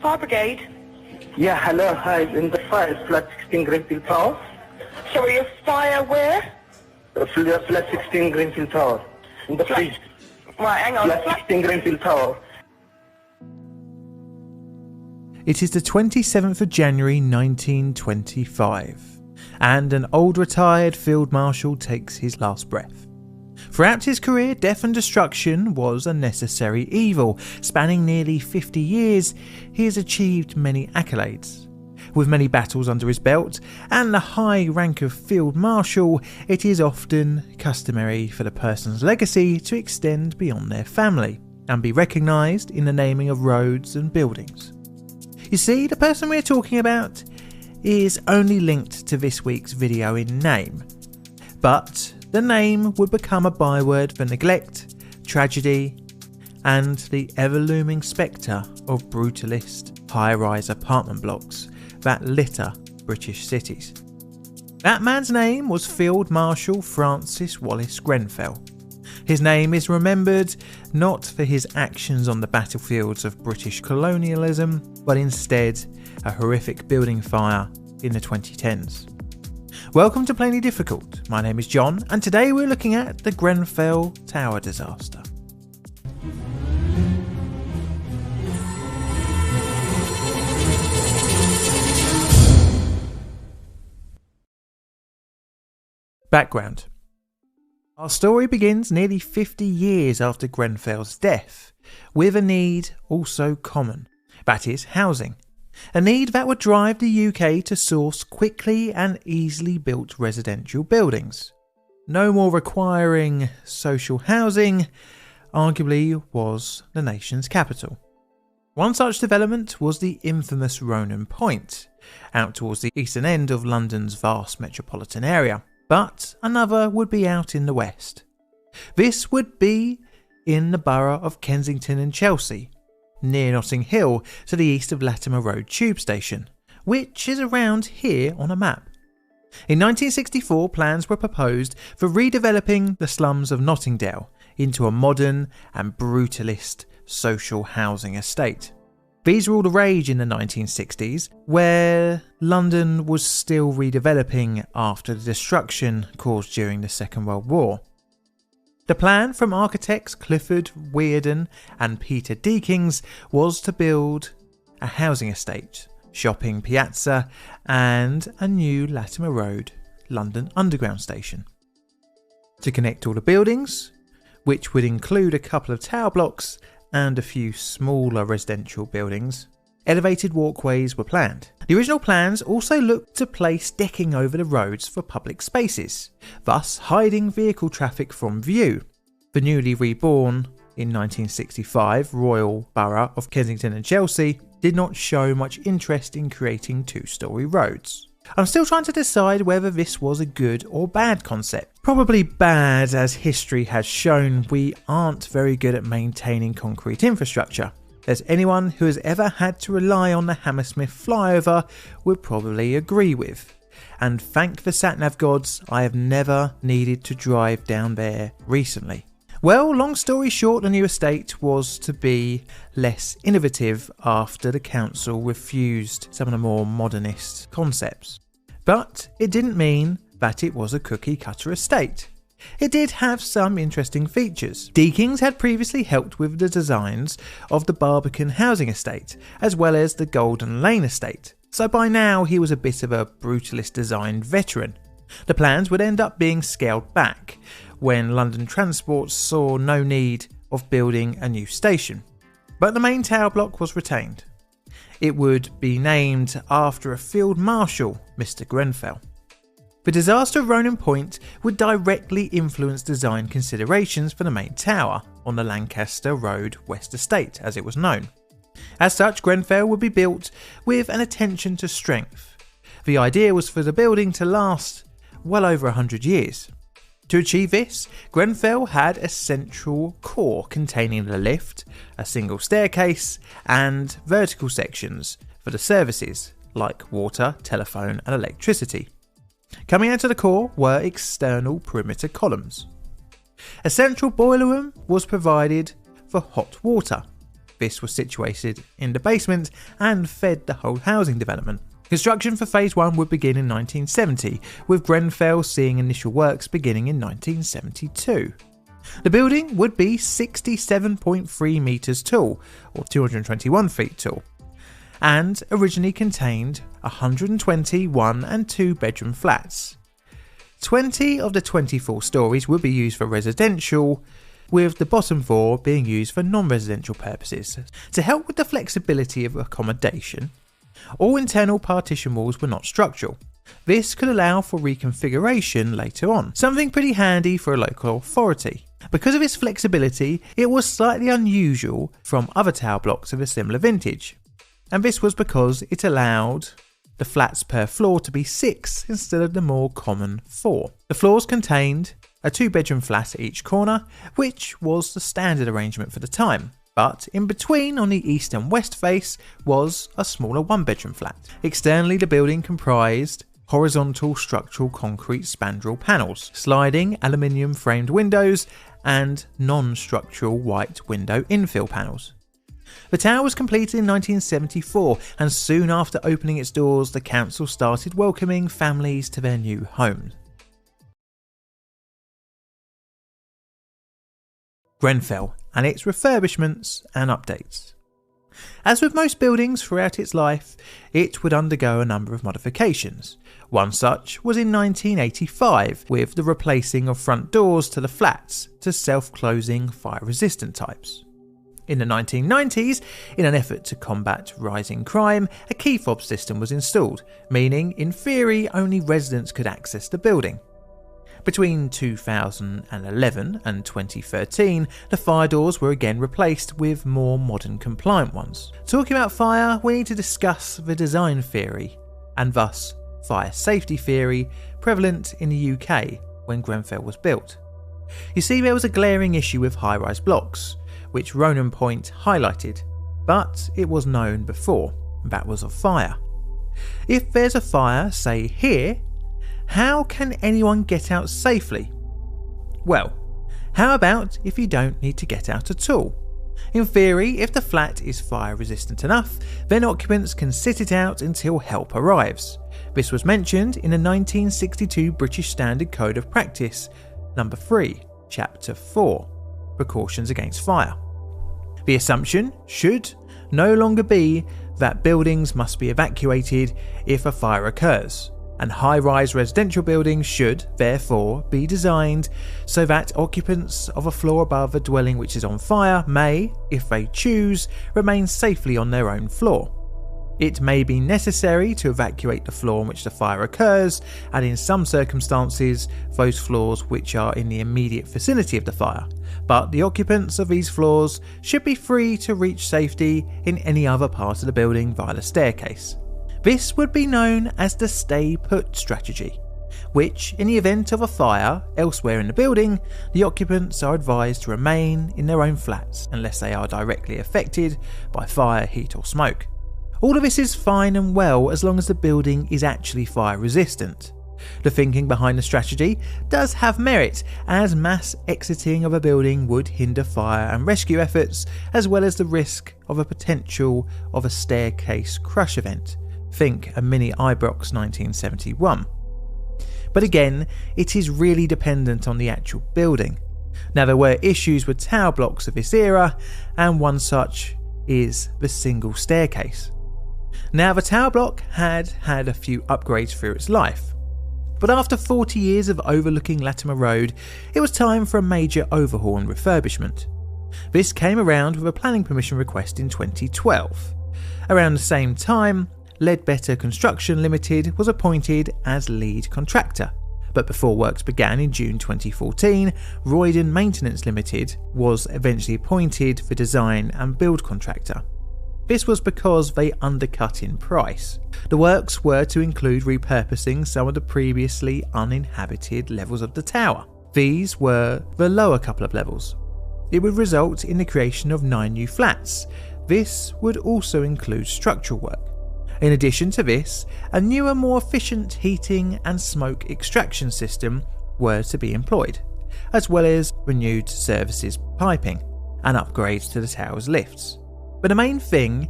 Fire brigade. Yeah, hello, hi, in the fire, flat 16 Grenfell Tower. Sorry, a fire where? Flat 16 Grenfell Tower. In the fridge. Right, hang on. Flat 16 Grenfell Tower. It is the 27th of January 1925, and an old retired Field Marshal takes his last breath. Throughout his career, death and destruction was a necessary evil. Spanning nearly 50 years, he has achieved many accolades. With many battles under his belt and the high rank of Field Marshal, it is often customary for the person's legacy to extend beyond their family and be recognised in the naming of roads and buildings. You see, the person we're talking about is only linked to this week's video in name, but the name would become a byword for neglect, tragedy, and the ever-looming spectre of brutalist high-rise apartment blocks that litter British cities. That man's name was Field Marshal Francis Wallace Grenfell. His name is remembered not for his actions on the battlefields of British colonialism, but instead a horrific building fire in the 2010s. Welcome to Plainly Difficult. My name is John, and today we're looking at the Grenfell Tower disaster. Background. Our story begins nearly 50 years after Grenfell's death, with a need also common, that is housing. A need that would drive the UK to source quickly and easily built residential buildings. No more requiring social housing, arguably was the nation's capital. One such development was the infamous Ronan Point, out towards the eastern end of London's vast metropolitan area, but another would be out in the west. This would be in the borough of Kensington and Chelsea, near Notting Hill to the east of Latimer Road Tube Station, which is around here on a map. In 1964, plans were proposed for redeveloping the slums of Nottingdale into a modern and brutalist social housing estate. These were all the rage in the 1960s, where London was still redeveloping after the destruction caused during the Second World War. The plan from architects Clifford Weirden and Peter Deakins was to build a housing estate, shopping piazza, and a new Latimer Road London Underground station. To connect all the buildings, which would include a couple of tower blocks and a few smaller residential buildings, elevated walkways were planned. The original plans also looked to place decking over the roads for public spaces, thus hiding vehicle traffic from view. The newly reborn, in 1965, Royal Borough of Kensington and Chelsea did not show much interest in creating two-storey roads. I'm still trying to decide whether this was a good or bad concept. Probably bad, as history has shown we aren't very good at maintaining concrete infrastructure, as anyone who has ever had to rely on the Hammersmith flyover would probably agree with. And thank the sat-nav gods, I have never needed to drive down there recently. Well, long story short, the new estate was to be less innovative after the council refused some of the more modernist concepts. But it didn't mean that it was a cookie-cutter estate. It did have some interesting features. Deakins had previously helped with the designs of the Barbican housing estate, as well as the Golden Lane estate, so by now he was a bit of a brutalist design veteran. The plans would end up being scaled back when London Transport saw no need of building a new station, but the main tower block was retained. It would be named after a Field Marshal, Mr. Grenfell. The disaster of Ronan Point would directly influence design considerations for the main tower on the Lancaster Road West Estate, as it was known. As such, Grenfell would be built with an attention to strength. The idea was for the building to last well over 100 years. To achieve this, Grenfell had a central core containing the lift, a single staircase, and vertical sections for the services like water, telephone, and electricity. Coming out of the core were external perimeter columns. A central boiler room was provided for hot water. This was situated in the basement and fed the whole housing development. Construction for Phase 1 would begin in 1970, with Grenfell seeing initial works beginning in 1972. The building would be 67.3 metres tall, or 221 feet tall, and originally contained 120 1- and 2-bedroom flats. 20 of the 24 stories would be used for residential, with the bottom 4 being used for non-residential purposes. To help with the flexibility of accommodation, all internal partition walls were not structural. This could allow for reconfiguration later on, something pretty handy for a local authority. Because of its flexibility, it was slightly unusual from other tower blocks of a similar vintage, and this was because it allowed the flats per floor to be 6 instead of the more common 4. The floors contained a 2-bedroom flat at each corner, which was the standard arrangement for the time, but in between on the east and west face was a smaller 1-bedroom flat. Externally, the building comprised horizontal structural concrete spandrel panels, sliding aluminium framed windows, and non-structural white window infill panels. The tower was completed in 1974, and soon after opening its doors, the council started welcoming families to their new homes. Grenfell and its refurbishments and updates. As with most buildings throughout its life, it would undergo a number of modifications. One such was in 1985, with the replacing of front doors to the flats to self-closing fire-resistant types. In the 1990s, in an effort to combat rising crime, a key fob system was installed, meaning in theory only residents could access the building. Between 2011 and 2013, the fire doors were again replaced with more modern compliant ones. Talking about fire, we need to discuss the design theory, and thus fire safety theory, prevalent in the UK when Grenfell was built. You see, there was a glaring issue with high-rise blocks, which Ronan Point highlighted, but it was known before, that was a fire. If there's a fire, say here, how can anyone get out safely? Well, how about if you don't need to get out at all? In theory, if the flat is fire resistant enough, then occupants can sit it out until help arrives. This was mentioned in the 1962 British Standard Code of Practice, number 3, chapter 4, Precautions Against Fire. The assumption should no longer be that buildings must be evacuated if a fire occurs, and high-rise residential buildings should, therefore, be designed so that occupants of a floor above a dwelling which is on fire may, if they choose, remain safely on their own floor. It may be necessary to evacuate the floor on which the fire occurs, and in some circumstances, those floors which are in the immediate vicinity of the fire, but the occupants of these floors should be free to reach safety in any other part of the building via the staircase. This would be known as the stay put strategy, which, in the event of a fire elsewhere in the building, the occupants are advised to remain in their own flats unless they are directly affected by fire, heat or smoke. All of this is fine and well as long as the building is actually fire resistant. The thinking behind the strategy does have merit, as mass exiting of a building would hinder fire and rescue efforts, as well as the risk of a potential of a staircase crush event. Think a mini Ibrox 1971. But again, it is really dependent on the actual building. Now, there were issues with tower blocks of this era, and one such is the single staircase. Now, the tower block had a few upgrades through its life, but after 40 years of overlooking Latimer Road, it was time for a major overhaul and refurbishment. This came around with a planning permission request in 2012. Around the same time, Ledbetter Construction Limited was appointed as lead contractor, but before works began in June 2014, Royden Maintenance Limited was eventually appointed for design and build contractor. This was because they undercut in price. The works were to include repurposing some of the previously uninhabited levels of the tower. These were the lower couple of levels. It would result in the creation of 9 new flats. This would also include structural work. In addition to this, a newer, more efficient heating and smoke extraction system were to be employed, as well as renewed services piping and upgrades to the tower's lifts. But the main thing,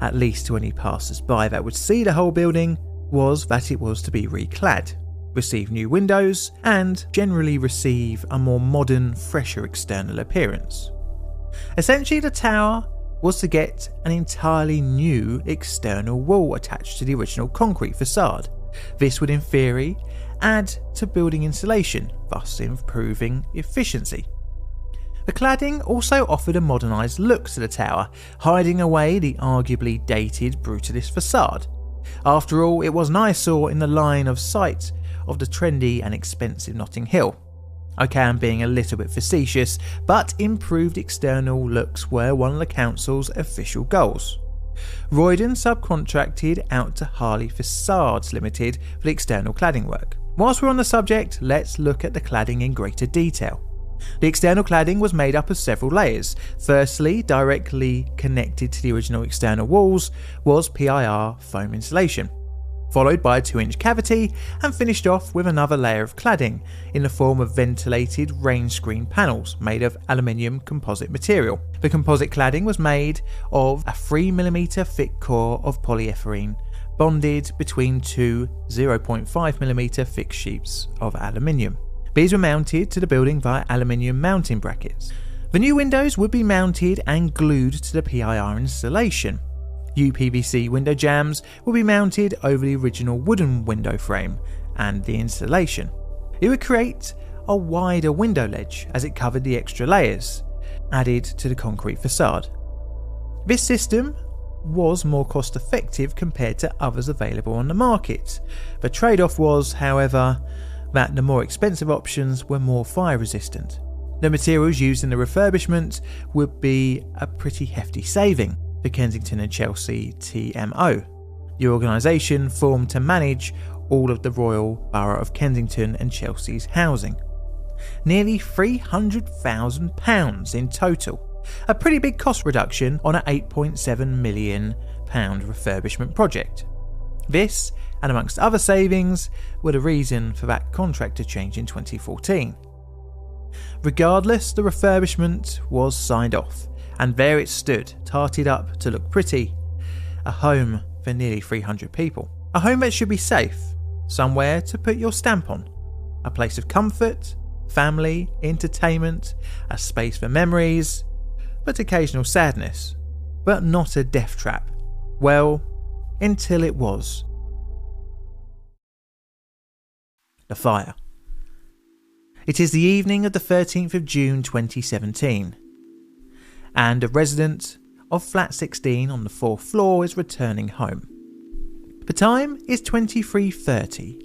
at least to any passers-by that would see the whole building, was that it was to be reclad, receive new windows, and generally receive a more modern, fresher external appearance. Essentially, the tower was to get an entirely new external wall attached to the original concrete facade. This would in theory add to building insulation, thus improving efficiency. The cladding also offered a modernised look to the tower, hiding away the arguably dated brutalist facade. After all, it was an eyesore in the line of sight of the trendy and expensive Notting Hill. Okay, I'm being a little bit facetious, but improved external looks were one of the council's official goals. Royden subcontracted out to Harley Facades Limited for the external cladding work. Whilst we're on the subject, let's look at the cladding in greater detail. The external cladding was made up of several layers. Firstly, directly connected to the original external walls was PIR foam insulation, followed by a 2-inch cavity and finished off with another layer of cladding in the form of ventilated rain screen panels made of aluminium composite material. The composite cladding was made of a 3mm thick core of polyethylene bonded between two 0.5mm thick sheets of aluminium. These were mounted to the building via aluminium mounting brackets. The new windows would be mounted and glued to the PIR installation. UPVC window jambs will be mounted over the original wooden window frame and the installation. It would create a wider window ledge as it covered the extra layers added to the concrete facade. This system was more cost effective compared to others available on the market. The trade-off was, however, that the more expensive options were more fire resistant. The materials used in the refurbishment would be a pretty hefty saving for Kensington and Chelsea TMO, the organisation formed to manage all of the Royal Borough of Kensington and Chelsea's housing. Nearly £300,000 in total, a pretty big cost reduction on an £8.7 million refurbishment project. This, and amongst other savings, were the reason for that contract to change in 2014. Regardless, the refurbishment was signed off, and there it stood, tarted up to look pretty. A home for nearly 300 people. A home that should be safe, somewhere to put your stamp on. A place of comfort, family, entertainment, a space for memories, but occasional sadness. But not a death trap. Well, until it was. The fire. It is the evening of the 13th of June 2017, and a resident of flat 16 on the 4th floor is returning home. The time is 23:30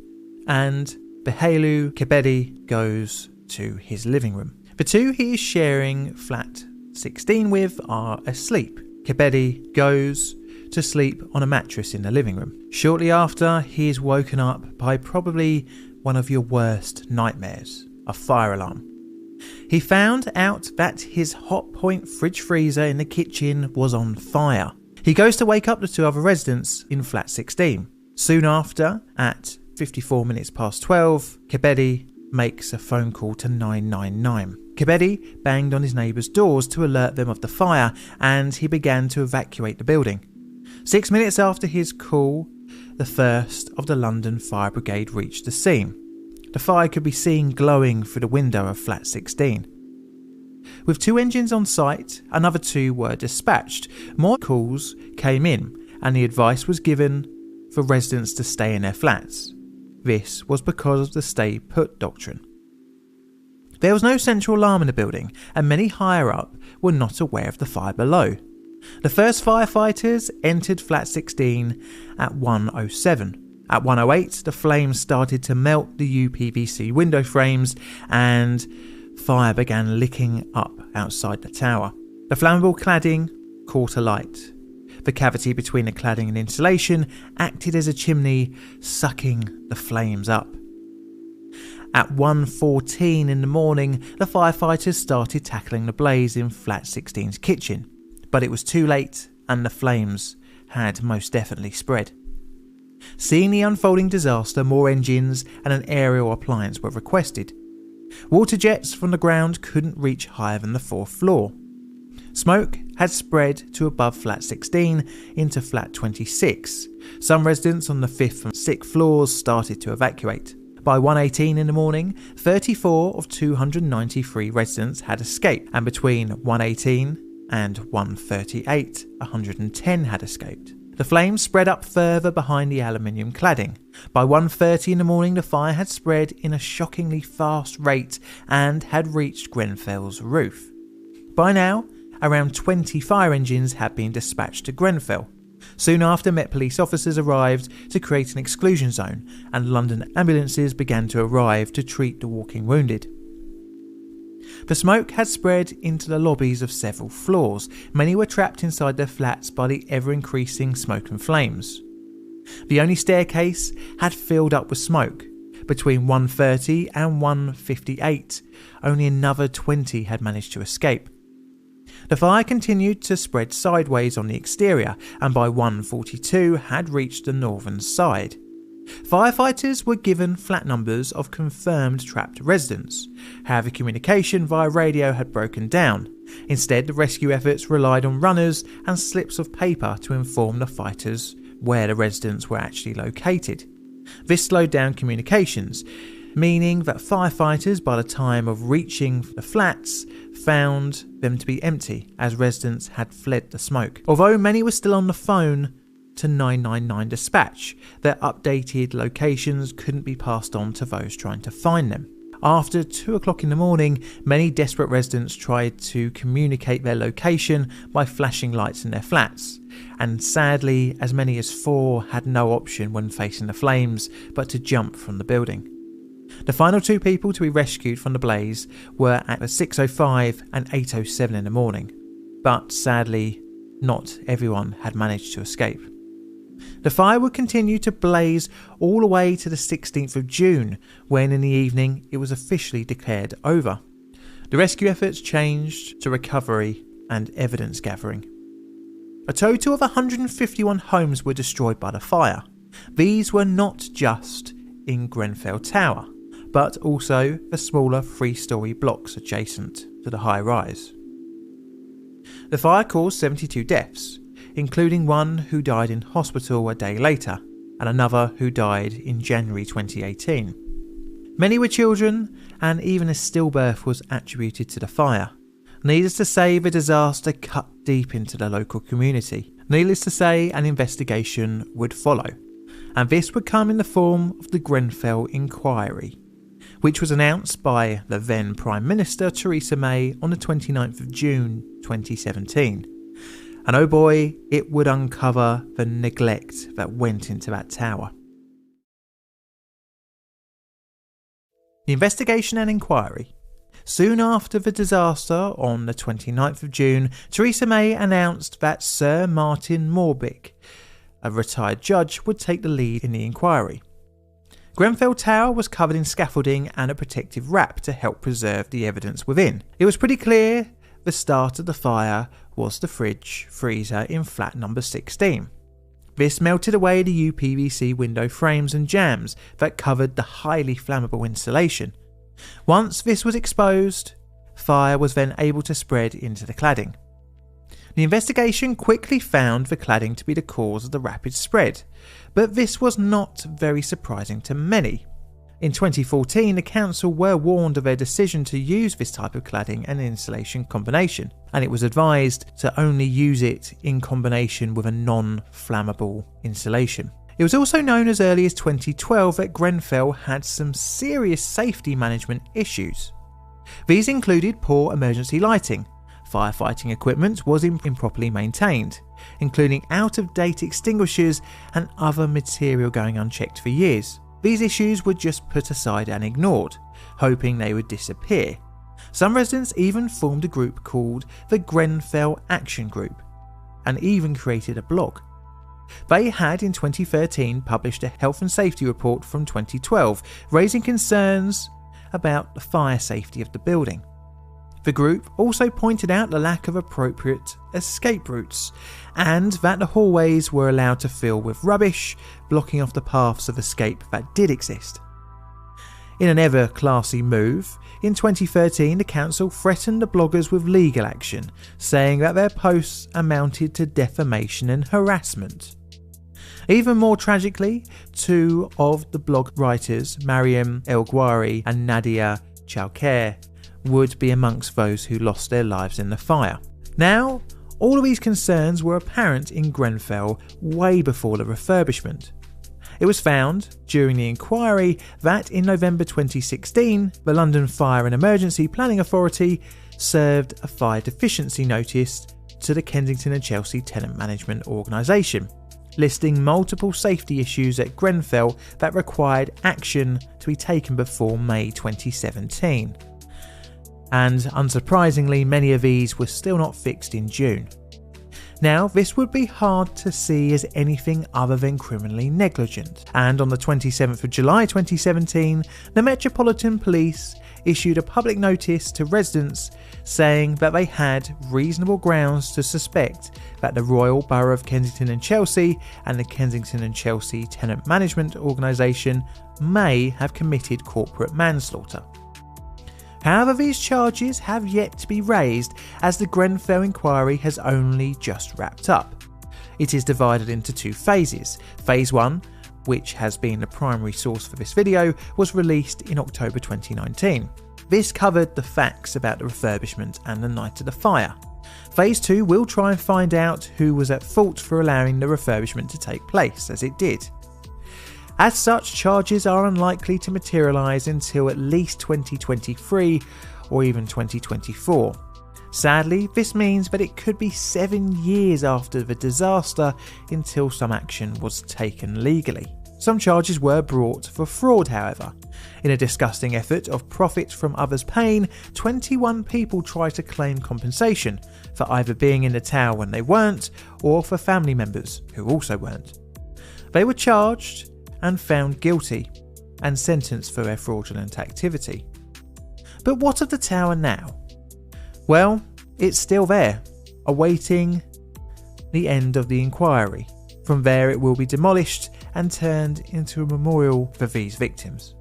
and Behalu Kebede goes to his living room. The two he is sharing flat 16 with are asleep. Kebede goes to sleep on a mattress in the living room. Shortly after, he is woken up by probably one of your worst nightmares, a fire alarm. He found out that his hot point fridge freezer in the kitchen was on fire. He goes to wake up the two other residents in flat 16. Soon after, at 54 minutes past 12, Kebede makes a phone call to 999. Kebede banged on his neighbours' doors to alert them of the fire, and he began to evacuate the building. 6 minutes after his call, the first of the London Fire Brigade reached the scene. The fire could be seen glowing through the window of flat 16. With 2 engines on site, another 2 were dispatched. More calls came in, and the advice was given for residents to stay in their flats. This was because of the stay put doctrine. There was no central alarm in the building, and many higher up were not aware of the fire below. The first firefighters entered flat 16 at 1:07. At 1:08, the flames started to melt the UPVC window frames and fire began licking up outside the tower. The flammable cladding caught alight. The cavity between the cladding and insulation acted as a chimney, sucking the flames up. At 1:14 in the morning, the firefighters started tackling the blaze in flat 16's kitchen, but it was too late and the flames had most definitely spread. Seeing the unfolding disaster, more engines and an aerial appliance were requested. Water jets from the ground couldn't reach higher than the 4th floor. Smoke had spread to above flat 16 into flat 26. Some residents on the 5th and 6th floors started to evacuate. By 1:18 in the morning, 34 of 293 residents had escaped, and between 1:18 and 1:38, 110 had escaped. The flames spread up further behind the aluminium cladding. By 1:30 in the morning, the fire had spread in a shockingly fast rate and had reached Grenfell's roof. By now, around 20 fire engines had been dispatched to Grenfell. Soon after, Met police officers arrived to create an exclusion zone, and London ambulances began to arrive to treat the walking wounded. The smoke had spread into the lobbies of several floors. Many were trapped inside their flats by the ever-increasing smoke and flames. The only staircase had filled up with smoke. Between 1:30 and 1:58, only another 20 had managed to escape. The fire continued to spread sideways on the exterior, and by 1:42 had reached the northern side. Firefighters were given flat numbers of confirmed trapped residents. However, communication via radio had broken down. Instead, the rescue efforts relied on runners and slips of paper to inform the fighters where the residents were actually located. This slowed down communications, meaning that firefighters, by the time of reaching the flats, found them to be empty as residents had fled the smoke. Although many were still on the phone to 999 dispatch, their updated locations couldn't be passed on to those trying to find them. After 2 o'clock in the morning, many desperate residents tried to communicate their location by flashing lights in their flats, and sadly, as many as 4 had no option when facing the flames but to jump from the building. The final 2 people to be rescued from the blaze were at 6:05 and 8:07 in the morning, but sadly, not everyone had managed to escape. The fire would continue to blaze all the way to the 16th of June, when in the evening it was officially declared over. The rescue efforts changed to recovery and evidence gathering. A total of 151 homes were destroyed by the fire. These were not just in Grenfell Tower, but also the smaller 3-storey blocks adjacent to the high rise. The fire caused 72 deaths, including one who died in hospital a day later, and another who died in January 2018. Many were children, and even a stillbirth was attributed to the fire. Needless to say, the disaster cut deep into the local community. Needless to say, an investigation would follow, and this would come in the form of the Grenfell Inquiry, which was announced by the then Prime Minister Theresa May on the 29th of June 2017. And oh boy, it would uncover the neglect that went into that tower. The investigation and inquiry. Soon after the disaster, on the 29th of June, Theresa May announced that Sir Martin Morbick, a retired judge, would take the lead in the inquiry. Grenfell Tower was covered in scaffolding and a protective wrap to help preserve the evidence within. It was pretty clear the start of the fire was the freezer in flat number 16. This melted away the UPVC window frames and jambs that covered the highly flammable insulation. Once this was exposed, fire was then able to spread into the cladding. The investigation quickly found the cladding to be the cause of the rapid spread, but this was not very surprising to many. In 2014, the council were warned of their decision to use this type of cladding and insulation combination, and it was advised to only use it in combination with a non-flammable insulation. It was also known as early as 2012 that Grenfell had some serious safety management issues. These included poor emergency lighting, firefighting equipment was improperly maintained, including out-of-date extinguishers and other material going unchecked for years. These issues were just put aside and ignored, hoping they would disappear. Some residents even formed a group called the Grenfell Action Group, and even created a blog. They had in 2013 published a health and safety report from 2012, raising concerns about the fire safety of the building. The group also pointed out the lack of appropriate escape routes, and that the hallways were allowed to fill with rubbish, blocking off the paths of escape that did exist. In an ever-classy move, in 2013 the council threatened the bloggers with legal action, saying that their posts amounted to defamation and harassment. Even more tragically, two of the blog writers, Mariam El-Ghwari and Nadia Chalker, would be amongst those who lost their lives in the fire. Now, all of these concerns were apparent in Grenfell way before the refurbishment. It was found during the inquiry that in November 2016, the London Fire and Emergency Planning Authority served a fire deficiency notice to the Kensington and Chelsea Tenant Management Organisation, listing multiple safety issues at Grenfell that required action to be taken before May 2017. And unsurprisingly, many of these were still not fixed in June. Now, this would be hard to see as anything other than criminally negligent, and on the 27th of July 2017, the Metropolitan Police issued a public notice to residents saying that they had reasonable grounds to suspect that the Royal Borough of Kensington and Chelsea and the Kensington and Chelsea Tenant Management Organisation may have committed corporate manslaughter. However, these charges have yet to be raised as the Grenfell inquiry has only just wrapped up. It is divided into two phases. Phase 1, which has been the primary source for this video, was released in October 2019. This covered the facts about the refurbishment and the night of the fire. Phase 2 will try and find out who was at fault for allowing the refurbishment to take place, as it did. As such, charges are unlikely to materialise until at least 2023 or even 2024. Sadly, this means that it could be 7 years after the disaster until some action was taken legally. Some charges were brought for fraud, however. In a disgusting effort of profit from others' pain, 21 people tried to claim compensation for either being in the tower when they weren't, or for family members who also weren't. They were charged and found guilty and sentenced for their fraudulent activity. But what of the tower now? Well, it's still there, awaiting the end of the inquiry. From there it will be demolished and turned into a memorial for these victims.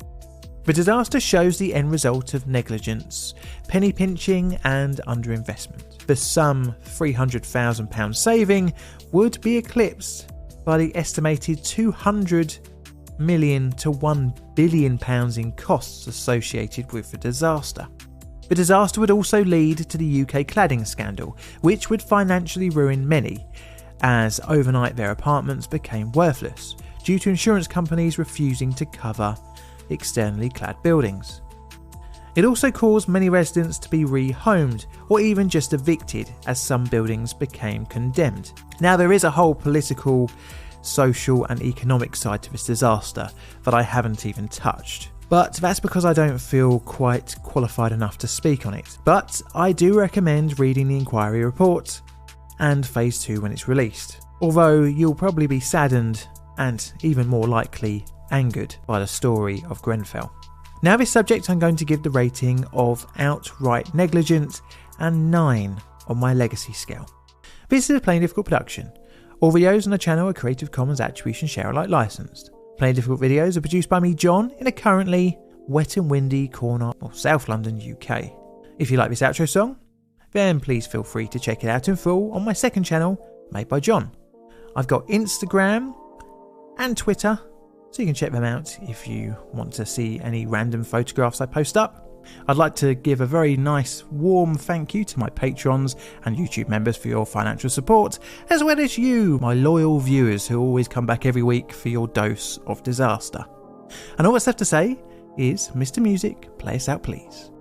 The disaster shows the end result of negligence, penny pinching and underinvestment. The sum £300,000 saving would be eclipsed by the estimated £200 million to £1 billion in costs associated with the disaster. The disaster would also lead to the UK cladding scandal, which would financially ruin many, as overnight their apartments became worthless due to insurance companies refusing to cover externally clad buildings. It also caused many residents to be rehomed or even just evicted, as some buildings became condemned. Now, there is a whole political, social and economic side to this disaster that I haven't even touched, but that's because I don't feel quite qualified enough to speak on it. But I do recommend reading the inquiry report and Phase 2 when it's released, although you'll probably be saddened and even more likely angered by the story of Grenfell. Now, this subject I'm going to give the rating of outright negligent and 9 on my legacy scale. This is a Plain Difficult production. All videos on the channel are Creative Commons Attribution Share Alike licensed. Plain Difficult videos are produced by me, John, in a currently wet and windy corner of South London, UK. If you like this outro song, then please feel free to check it out in full on my second channel, Made by John. I've got Instagram and Twitter, so you can check them out if you want to see any random photographs I post up. I'd like to give a very nice, warm thank you to my patrons and YouTube members for your financial support, as well as you, my loyal viewers who always come back every week for your dose of disaster. And all that's left to say is, Mr. Music, play us out please.